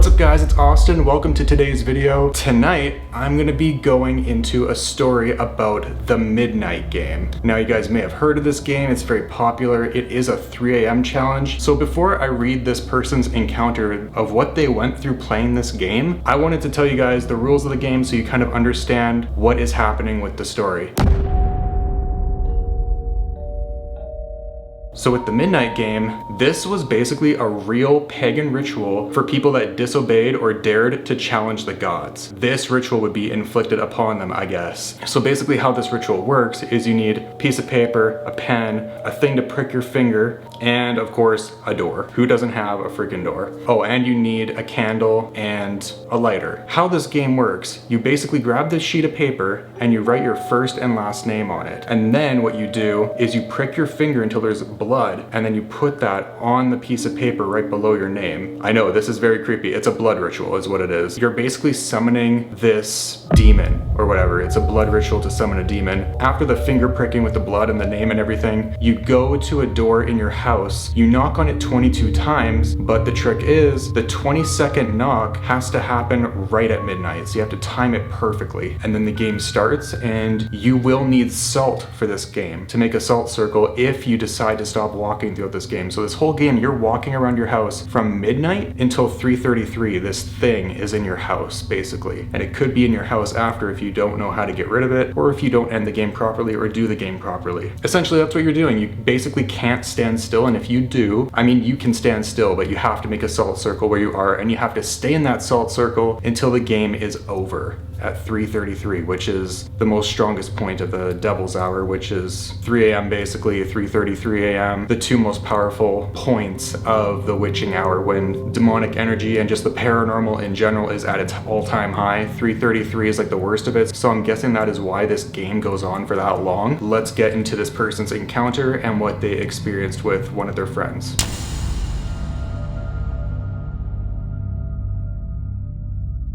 What's up guys, it's Austin. Welcome to today's video. Tonight, I'm gonna be going into a story about the Midnight Game. Now you guys may have heard of this game, it's very popular. It is a 3 a.m. challenge. So before I read this person's encounter of what they went through playing this game, I wanted to tell you guys the rules of the game so you kind of understand what is happening with the story. So with the Midnight Game, this was basically a real pagan ritual for people that disobeyed or dared to challenge the gods. This ritual would be inflicted upon them, I guess. So basically how this ritual works is you need a piece of paper, a pen, a thing to prick your finger, and of course, a door. Who doesn't have a freaking door? Oh, and you need a candle and a lighter. How this game works, you basically grab this sheet of paper and you write your first and last name on it. And then what you do is you prick your finger until there's blood, and then you put that on the piece of paper right below your name. I know, this is very creepy. It's a blood ritual is what it is. You're basically summoning this demon or whatever. It's a blood ritual to summon a demon. After the finger pricking with the blood and the name and everything, you go to a door in your house. You knock on it 22 times, but the trick is the 22nd knock has to happen right at midnight. So you have to time it perfectly. And then the game starts, and you will need salt for this game to make a salt circle if you decide to stop walking throughout this game. So this whole game, you're walking around your house from midnight until 3:33. This thing is in your house, basically. And it could be in your house after if you don't know how to get rid of it, or if you don't end the game properly or do the game properly. Essentially, that's what you're doing. You basically can't stand still, and if you do, I mean, you can stand still, but you have to make a salt circle where you are, and you have to stay in that salt circle until the game is over at 3:33, which is the most strongest point of the Devil's Hour, which is 3 a.m. basically, 3:33 a.m. The two most powerful points of the witching hour when demonic energy and just the paranormal in general is at its all-time high. 3:33 is like the worst of it, so I'm guessing that is why this game goes on for that long. Let's get into this person's encounter and what they experienced with one of their friends.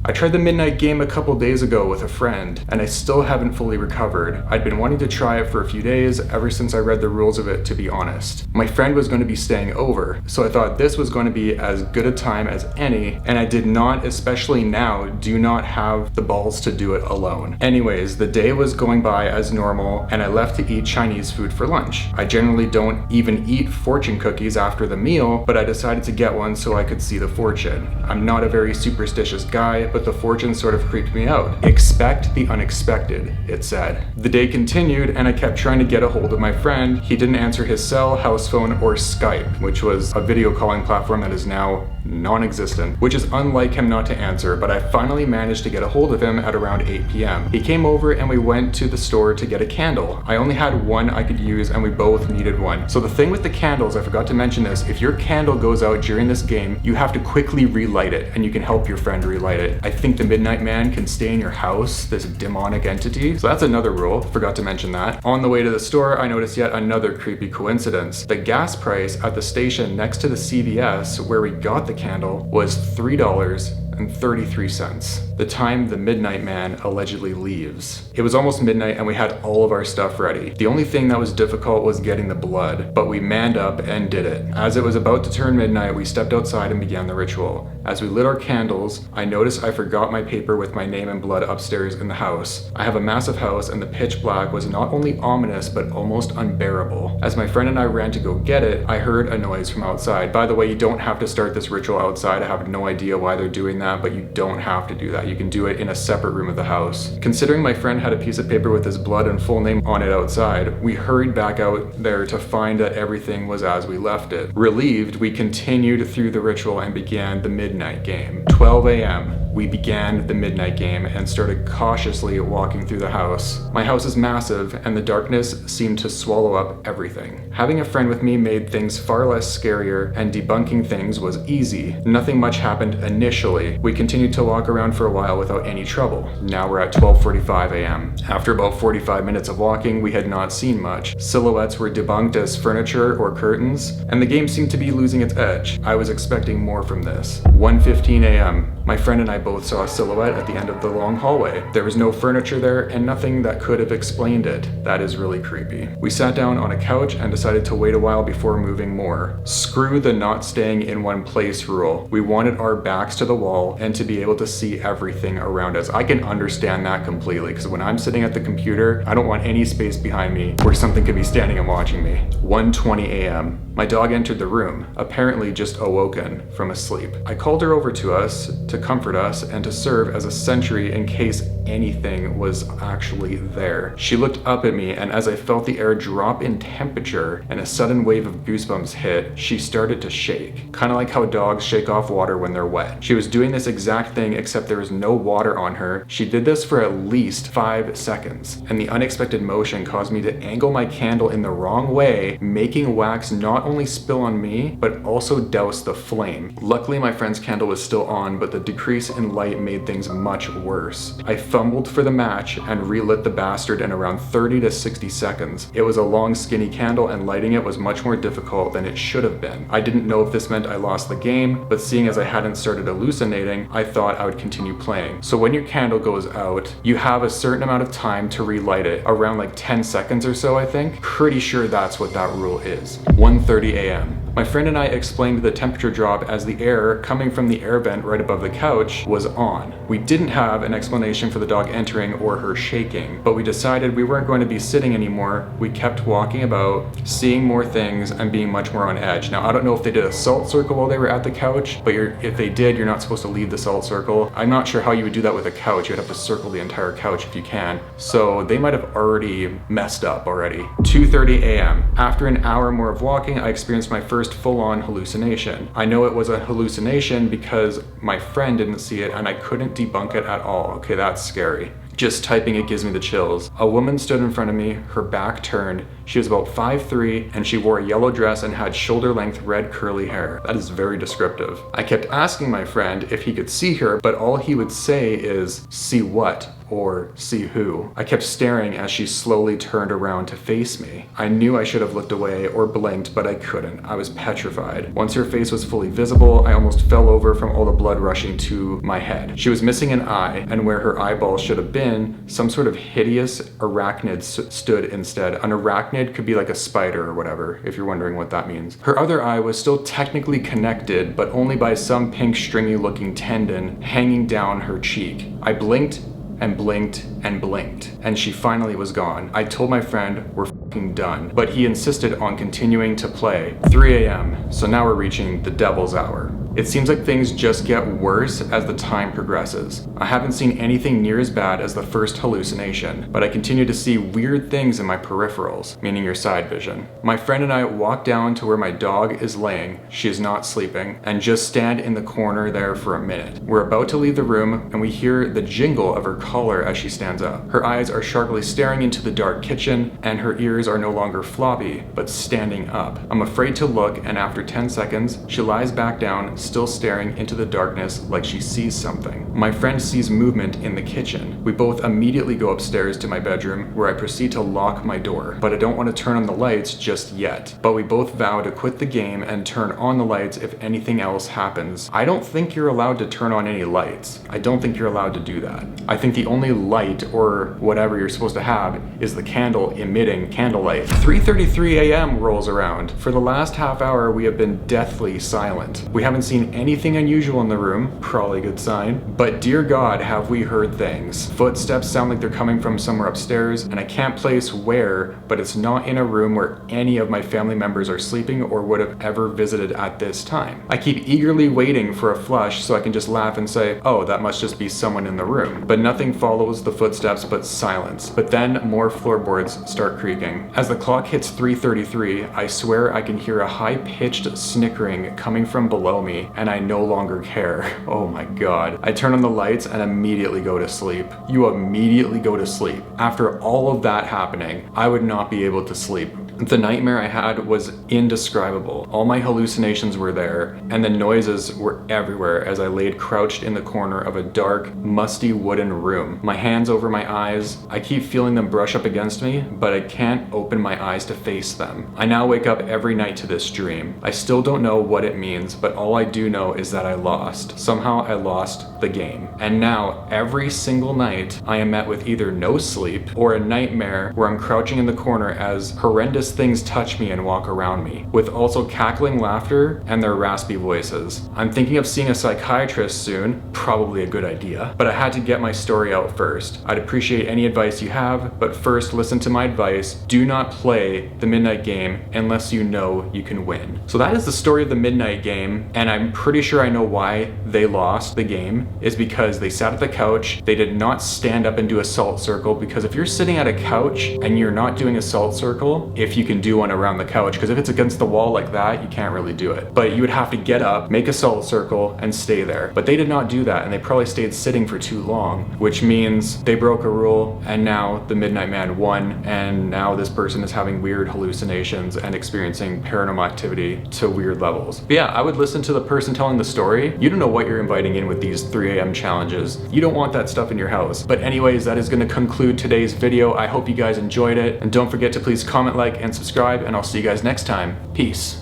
I tried the Midnight Game a couple days ago with a friend, and I still haven't fully recovered. I'd been wanting to try it for a few days, ever since I read the rules of it, to be honest. My friend was going to be staying over, so I thought this was going to be as good a time as any, and I did not, especially now, do not have the balls to do it alone. Anyways, the day was going by as normal, and I left to eat Chinese food for lunch. I generally don't even eat fortune cookies after the meal, but I decided to get one so I could see the fortune. I'm not a very superstitious guy, but the fortune sort of creeped me out. Expect the unexpected, it said. The day continued, and I kept trying to get a hold of my friend. He didn't answer his cell, house phone, or Skype, which was a video calling platform that is now non-existent, which is unlike him not to answer, but I finally managed to get a hold of him at around 8 p.m. He came over and we went to the store to get a candle. I only had one I could use, and we both needed one. So the thing with the candles, I forgot to mention this, if your candle goes out during this game, you have to quickly relight it, and you can help your friend relight it. I think the Midnight Man can stay in your house, this demonic entity. So that's another rule, forgot to mention that. On the way to the store, I noticed yet another creepy coincidence. The gas price at the station next to the CVS where we got the candle was $3.33. The time the Midnight Man allegedly leaves. It was almost midnight and we had all of our stuff ready. The only thing that was difficult was getting the blood, but we manned up and did it. As it was about to turn midnight, we stepped outside and began the ritual. As we lit our candles, I noticed I forgot my paper with my name and blood upstairs in the house. I have a massive house, and the pitch black was not only ominous but almost unbearable. As my friend and I ran to go get it, I heard a noise from outside. By the way, you don't have to start this ritual outside. I have no idea why they're doing that, but you don't have to do that. You can do it in a separate room of the house. Considering my friend had a piece of paper with his blood and full name on it outside, we hurried back out there to find that everything was as we left it. Relieved, we continued through the ritual and began the Midnight Game. 12 a.m. We began the Midnight Game and started cautiously walking through the house. My house is massive, and the darkness seemed to swallow up everything. Having a friend with me made things far less scarier, and debunking things was easy. Nothing much happened initially. We continued to walk around for a while without any trouble. Now we're at 12:45 a.m. After about 45 minutes of walking, we had not seen much. Silhouettes were debunked as furniture or curtains, and the game seemed to be losing its edge. I was expecting more from this. 1:15 a.m. My friend and I both saw a silhouette at the end of the long hallway. There was no furniture there and nothing that could have explained it. That is really creepy. We sat down on a couch and decided to wait a while before moving more. Screw the not staying in one place rule. We wanted our backs to the wall and to be able to see everything around us. I can understand that completely, because when I'm sitting at the computer, I don't want any space behind me where something could be standing and watching me. 1:20 a.m. My dog entered the room, apparently just awoken from a sleep. I called her over to us to comfort us and to serve as a sentry in case anything was actually there. She looked up at me, and as I felt the air drop in temperature and a sudden wave of goosebumps hit, she started to shake. Kind of like how dogs shake off water when they're wet. She was doing this exact thing, except there was no water on her. She did this for at least 5 seconds, and the unexpected motion caused me to angle my candle in the wrong way, making wax not only spill on me, but also douse the flame. Luckily, my friend's candle was still on, but the decrease in light made things much worse. I fumbled for the match and relit the bastard in around 30 to 60 seconds. It was a long, skinny candle, and lighting it was much more difficult than it should have been. I didn't know if this meant I lost the game, but seeing as I hadn't started hallucinating, I thought I would continue playing. So when your candle goes out, you have a certain amount of time to relight it, around like 10 seconds or so, I think. Pretty sure that's what that rule is. 1:30 a.m. My friend and I explained the temperature drop as the air coming from the air vent right above the couch was on. We didn't have an explanation for the dog entering or her shaking, but we decided we weren't going to be sitting anymore. We kept walking about, seeing more things, and being much more on edge. Now, I don't know if they did a salt circle while they were at the couch, but if they did, you're not supposed to leave the salt circle. I'm not sure how you would do that with a couch. You'd have to circle the entire couch if you can. So they might have already messed up already. 2:30 a.m. After an hour more of walking, I experienced my first full-on hallucination. I know it was a hallucination because my friend didn't see it and I couldn't debunk it at all. Okay, that's scary. Just typing it gives me the chills. A woman stood in front of me, her back turned. She was about 5'3", and she wore a yellow dress and had shoulder-length red curly hair. That is very descriptive. I kept asking my friend if he could see her, but all he would say is, "See what?" or "See who?" I kept staring as she slowly turned around to face me. I knew I should have looked away or blinked, but I couldn't. I was petrified. Once her face was fully visible, I almost fell over from all the blood rushing to my head. She was missing an eye, and where her eyeball should have been, some sort of hideous arachnid stood instead. An arachnid could be like a spider or whatever, if you're wondering what that means. Her other eye was still technically connected, but only by some pink stringy looking tendon hanging down her cheek. I blinked and blinked and blinked, and she finally was gone. I told my friend we're f***ing done, but he insisted on continuing to play. 3 a.m., so now we're reaching the devil's hour. It seems like things just get worse as the time progresses. I haven't seen anything near as bad as the first hallucination, but I continue to see weird things in my peripherals, meaning your side vision. My friend and I walk down to where my dog is laying, she is not sleeping, and just stand in the corner there for a minute. We're about to leave the room, and we hear the jingle of her collar as she stands up. Her eyes are sharply staring into the dark kitchen, and her ears are no longer floppy, but standing up. I'm afraid to look, and after 10 seconds, she lies back down, still staring into the darkness like she sees something. My friend sees movement in the kitchen. We both immediately go upstairs to my bedroom, where I proceed to lock my door, but I don't want to turn on the lights just yet. But we both vow to quit the game and turn on the lights if anything else happens. I don't think you're allowed to turn on any lights. I don't think you're allowed to do that. I think the only light or whatever you're supposed to have is the candle emitting candlelight. 3:33 a.m. rolls around. For the last half hour, we have been deathly silent. We haven't seen anything unusual in the room, probably a good sign, but dear God, have we heard things. Footsteps sound like they're coming from somewhere upstairs, and I can't place where, but it's not in a room where any of my family members are sleeping or would have ever visited at this time. I keep eagerly waiting for a flush so I can just laugh and say, oh, that must just be someone in the room. But nothing follows the footsteps but silence. But then more floorboards start creaking. As the clock hits 3:33, I swear I can hear a high-pitched snickering coming from below me, and I no longer care. Oh my God. I turn on the lights and immediately go to sleep. You immediately go to sleep. After all of that happening, I would not be able to sleep. The nightmare I had was indescribable. All my hallucinations were there, and the noises were everywhere as I laid crouched in the corner of a dark, musty wooden room. My hands over my eyes, I keep feeling them brush up against me, but I can't open my eyes to face them. I now wake up every night to this dream. I still don't know what it means, but all I do know is that I lost. Somehow I lost the game. And now, every single night, I am met with either no sleep or a nightmare where I'm crouching in the corner as horrendous things touch me and walk around me, with also cackling laughter and their raspy voices. I'm thinking of seeing a psychiatrist soon, probably a good idea, but I had to get my story out first. I'd appreciate any advice you have, but first listen to my advice. Do not play the Midnight Game unless you know you can win. So that is the story of the Midnight Game, and I'm pretty sure I know why they lost the game is because they sat at the couch, they did not stand up and do a salt circle, because if you're sitting at a couch and you're not doing a salt circle, if you can do one around the couch, because if it's against the wall like that, you can't really do it. But you would have to get up, make a salt circle, and stay there. But they did not do that, and they probably stayed sitting for too long, which means they broke a rule, and now the Midnight Man won, and now this person is having weird hallucinations and experiencing paranormal activity to weird levels. But yeah, I would listen to the person telling the story. You don't know what you're inviting in with these 3 a.m. challenges. You don't want that stuff in your house. But anyways, that is going to conclude today's video. I hope you guys enjoyed it, and don't forget to please comment, like, and subscribe, and I'll see you guys next time. Peace.